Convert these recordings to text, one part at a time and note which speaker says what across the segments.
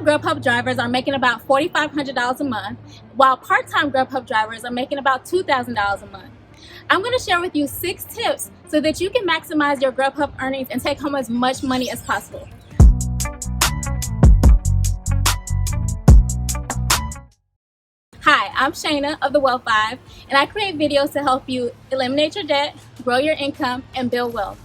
Speaker 1: full-time GrubHub drivers are making about $4,500 a month, while part-time GrubHub drivers are making about $2,000 a month. I'm going to share with you 6 tips so that you can maximize your GrubHub earnings and take home as much money as possible. Hi, I'm SHANA of the Wealth 5, and I create videos to help you eliminate your debt, grow your income, and build wealth.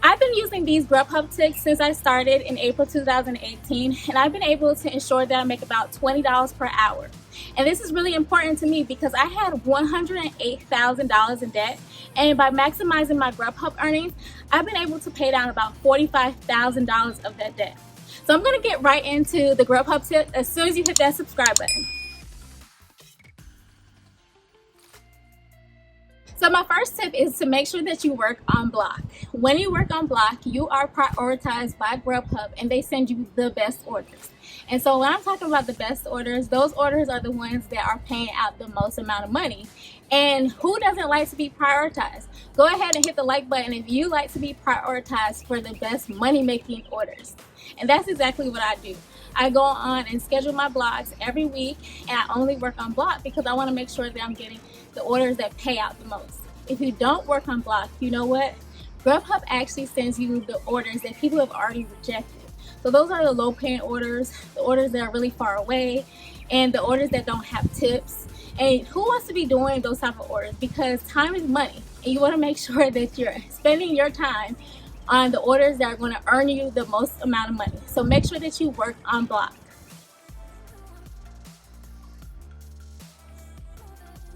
Speaker 1: I've been using these GrubHub tips since I started in April 2018, and I've been able to ensure that I make about $20 per hour. And this is really important to me because I had $108,000 in debt, and by maximizing my GrubHub earnings, I've been able to pay down about $45,000 of that debt. So I'm going to get right into the GrubHub tip as soon as you hit that subscribe button. So my first tip is to make sure that you work on block. When you work on block, you are prioritized by GrubHub and they send you the best orders. And so when I'm talking about the best orders, those orders are the ones that are paying out the most amount of money. And who doesn't like to be prioritized? Go ahead and hit the like button if you like to be prioritized for the best money-making orders. And that's exactly what I do. I go on and schedule my blocks every week, and I only work on block because I want to make sure that I'm getting the orders that pay out the most. If you don't work on block, you know what? GrubHub actually sends you the orders that people have already rejected. So those are the low paying orders, the orders that are really far away, and the orders that don't have tips. And who wants to be doing those type of orders? Because time is money, and you want to make sure that you're spending your time on the orders that are going to earn you the most amount of money. So make sure that you work on block.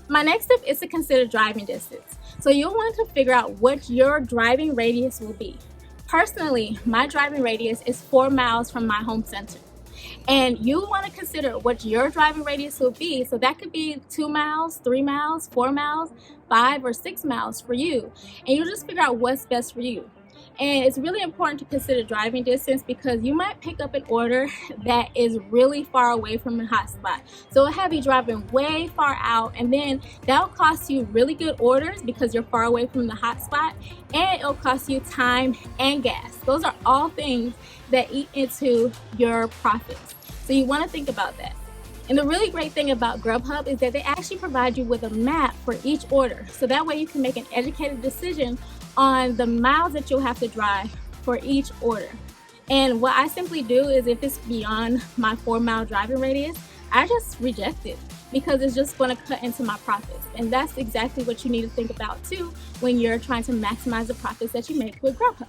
Speaker 1: My next tip is to consider driving distance. So you'll want to figure out what your driving radius will be. Personally, my driving radius is 4 miles from my home center. And you want to consider what your driving radius will be. So that could be 2 miles, 3 miles, 4 miles, 5 or 6 miles for you. And you'll just figure out what's best for you. And it's really important to consider driving distance because you might pick up an order that is really far away from the hotspot. So it'll have you driving way far out, and then that'll cost you really good orders because you're far away from the hotspot, and it'll cost you time and gas. Those are all things that eat into your profits. So you want to think about that. And the really great thing about GrubHub is that they actually provide you with a map for each order. So that way you can make an educated decision on the miles that you'll have to drive for each order. And what I simply do is if it's beyond my 4 mile driving radius, I just reject it because it's just going to cut into my profits. And that's exactly what you need to think about too when you're trying to maximize the profits that you make with GrubHub.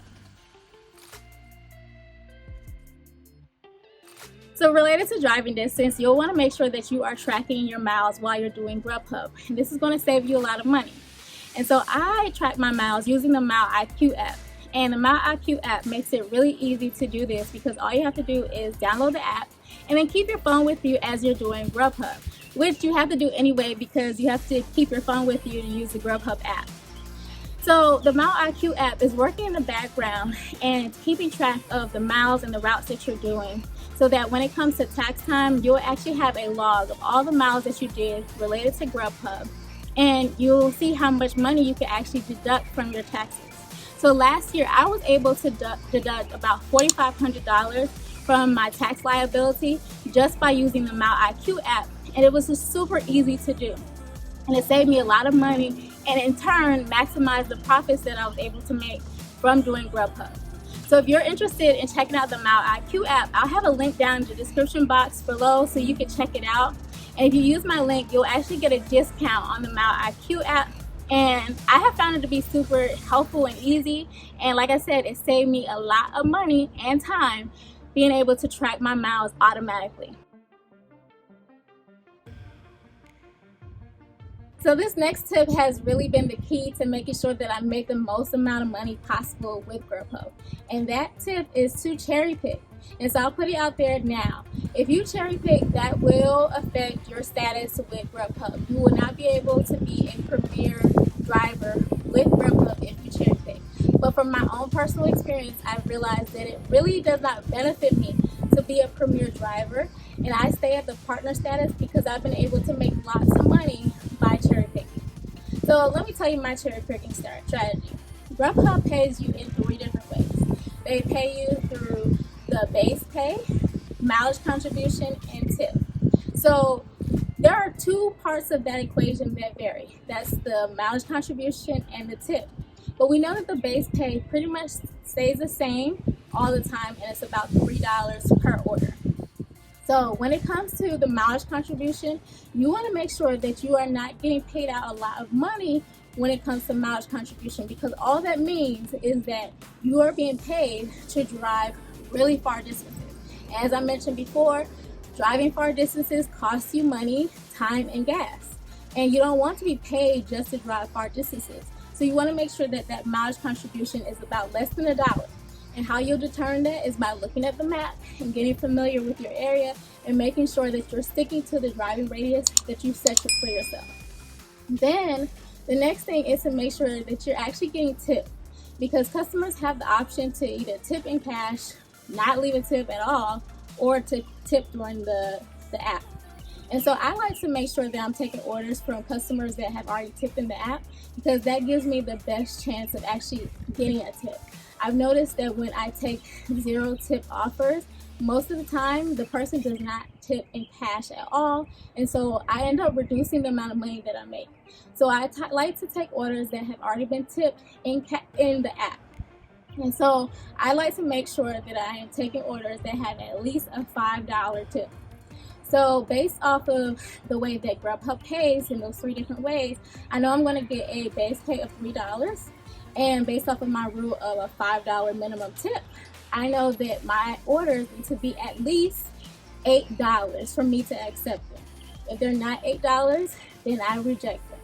Speaker 1: So related to driving distance, you'll want to make sure that you are tracking your miles while you're doing GrubHub. And this is going to save you a lot of money. And so I track my miles using the Mile IQ app. And the Mile IQ app makes it really easy to do this because all you have to do is download the app and then keep your phone with you as you're doing GrubHub, which you have to do anyway because you have to keep your phone with you to use the GrubHub app. So the Mile IQ app is working in the background and keeping track of the miles and the routes that you're doing so that when it comes to tax time, you'll actually have a log of all the miles that you did related to GrubHub. And you'll see how much money you can actually deduct from your taxes. So last year, I was able to deduct about $4,500 from my tax liability just by using the Mile IQ app. And it was just super easy to do. And it saved me a lot of money and in turn maximized the profits that I was able to make from doing GrubHub. So if you're interested in checking out the Mile IQ app, I'll have a link down in the description box below so you can check it out. And if you use my link, you'll actually get a discount on the Mile IQ app. And I have found it to be super helpful and easy. And like I said, it saved me a lot of money and time being able to track my miles automatically. So this next tip has really been the key to making sure that I make the most amount of money possible with GrubHub. And that tip is to cherry pick. And so I'll put it out there now. If you cherry pick, that will affect your status with GrubHub. You will not be able to be a premier driver with GrubHub if you cherry pick. But from my own personal experience, I've realized that it really does not benefit me to be a premier driver. And I stay at the partner status because I've been able to make lots of money by cherry picking. So let me tell you my cherry picking strategy. GrubHub pays you in 3 different ways. They pay you through the base pay, mileage contribution and tip. So there are two parts of that equation that vary. That's the mileage contribution and the tip. But we know that the base pay pretty much stays the same all the time, and it's about $3 per order. So when it comes to the mileage contribution, you want to make sure that you are not getting paid out a lot of money when it comes to mileage contribution, because all that means is that you are being paid to drive really far distances. As I mentioned before, driving far distances costs you money, time, and gas. And you don't want to be paid just to drive far distances. So you want to make sure that that mileage contribution is about less than $1. And how you'll determine that is by looking at the map and getting familiar with your area and making sure that you're sticking to the driving radius that you set for yourself. Then the next thing is to make sure that you're actually getting tipped, because customers have the option to either tip in cash, not leave a tip at all, or to tip during the app. And so I like to make sure that I'm taking orders from customers that have already tipped in the app, because that gives me the best chance of actually getting a tip. I've noticed that when I take 0 tip offers, most of the time the person does not tip in cash at all, and so I end up reducing the amount of money that I make. So I like to take orders that have already been tipped in the app. And so I like to make sure that I am taking orders that have at least a $5 tip. So based off of the way that GrubHub pays in those 3 different ways, I know I'm going to get a base pay of $3. And based off of my rule of a $5 minimum tip, I know that my orders need to be at least $8 for me to accept them. If they're not $8, then I reject them.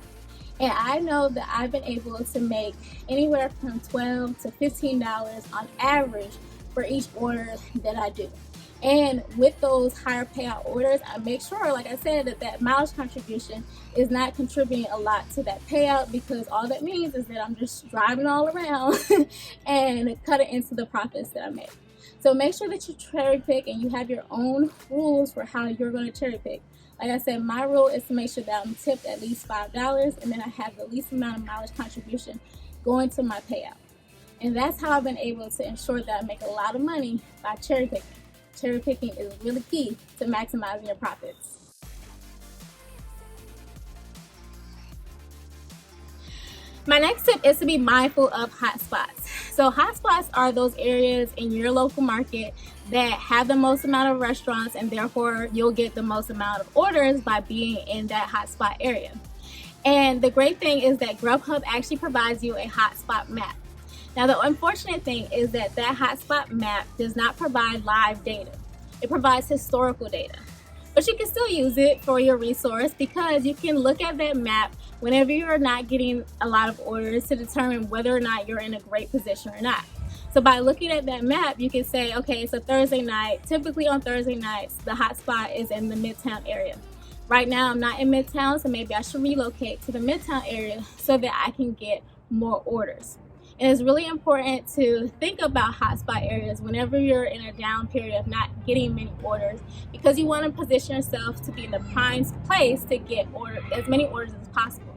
Speaker 1: And I know that I've been able to make anywhere from $12 to $15 on average for each order that I do. And with those higher payout orders, I make sure, like I said, that that mileage contribution is not contributing a lot to that payout, because all that means is that I'm just driving all around and cutting into the profits that I make. So make sure that you cherry pick and you have your own rules for how you're going to cherry pick. Like I said, my rule is to make sure that I'm tipped at least $5, and then I have the least amount of mileage contribution going to my payout. And that's how I've been able to ensure that I make a lot of money by cherry picking. Cherry picking is really key to maximizing your profits. My next tip is to be mindful of hotspots. So hotspots are those areas in your local market that have the most amount of restaurants, and therefore you'll get the most amount of orders by being in that hotspot area. And the great thing is that GrubHub actually provides you a hotspot map. Now, the unfortunate thing is that that hotspot map does not provide live data. It provides historical data. But you can still use it for your resource, because you can look at that map whenever you're not getting a lot of orders to determine whether or not you're in a great position or not. So by looking at that map, you can say, okay, it's a Thursday night. Typically on Thursday nights, the hotspot is in the Midtown area. Right now, I'm not in Midtown, so maybe I should relocate to the Midtown area so that I can get more orders. And it's really important to think about hotspot areas whenever you're in a down period of not getting many orders, because you want to position yourself to be in the prime place to get as many orders as possible.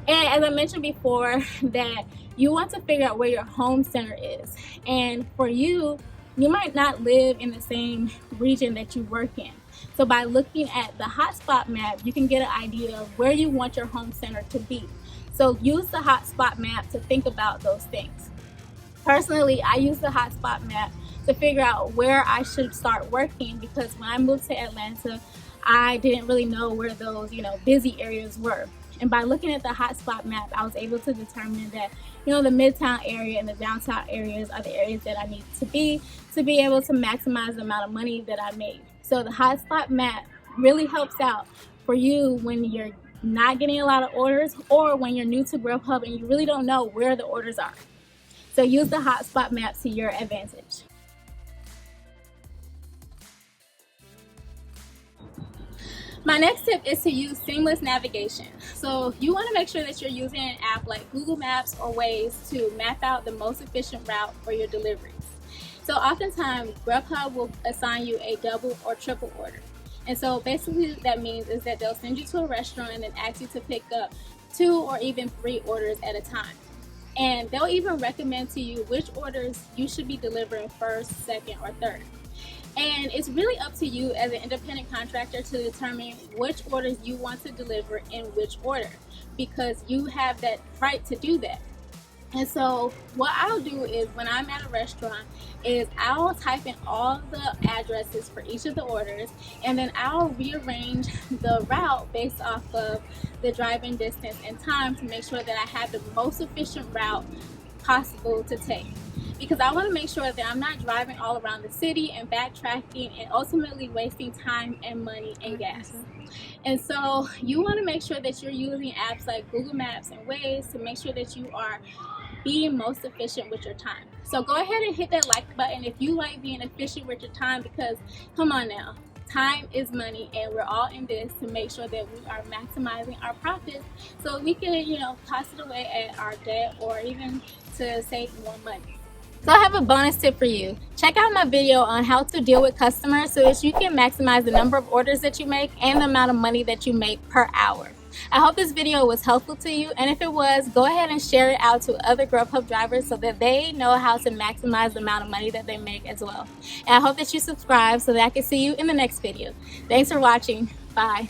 Speaker 1: And as I mentioned before, that you want to figure out where your home center is. And for you, you might not live in the same region that you work in. So by looking at the hotspot map, you can get an idea of where you want your home center to be. So use the hotspot map to think about those things. Personally, I use the hotspot map to figure out where I should start working, because when I moved to Atlanta, I didn't really know where those, busy areas were. And by looking at the hotspot map, I was able to determine that, the Midtown area and the downtown areas are the areas that I need to be able to maximize the amount of money that I made. So the hotspot map really helps out for you when you're not getting a lot of orders, or when you're new to GrubHub and you really don't know where the orders are. So use the hotspot map to your advantage. My next tip is to use seamless navigation. So you want to make sure that you're using an app like Google Maps or Waze to map out the most efficient route for your deliveries. So oftentimes GrubHub will assign you a double or triple order. And so basically what that means is that they'll send you to a restaurant and then ask you to pick up 2 or even 3 orders at a time. And they'll even recommend to you which orders you should be delivering first, second, or third. And it's really up to you as an independent contractor to determine which orders you want to deliver in which order, because you have that right to do that. And so what I'll do is when I'm at a restaurant is I'll type in all the addresses for each of the orders, and then I'll rearrange the route based off of the driving distance and time to make sure that I have the most efficient route possible to take. Because I want to make sure that I'm not driving all around the city and backtracking and ultimately wasting time and money and gas. And so you want to make sure that you're using apps like Google Maps and Waze to make sure that you are being most efficient with your time. So go ahead and hit that like button if you like being efficient with your time, because come on now, time is money, and we're all in this to make sure that we are maximizing our profits so we can, toss it away at our debt or even to save more money. So I have a bonus tip for you. Check out my video on how to deal with customers so that you can maximize the number of orders that you make and the amount of money that you make per hour. I hope this video was helpful to you, and if it was, go ahead and share it out to other GrubHub drivers so that they know how to maximize the amount of money that they make as well. And I hope that you subscribe so that I can see you in the next video. Thanks for watching. Bye.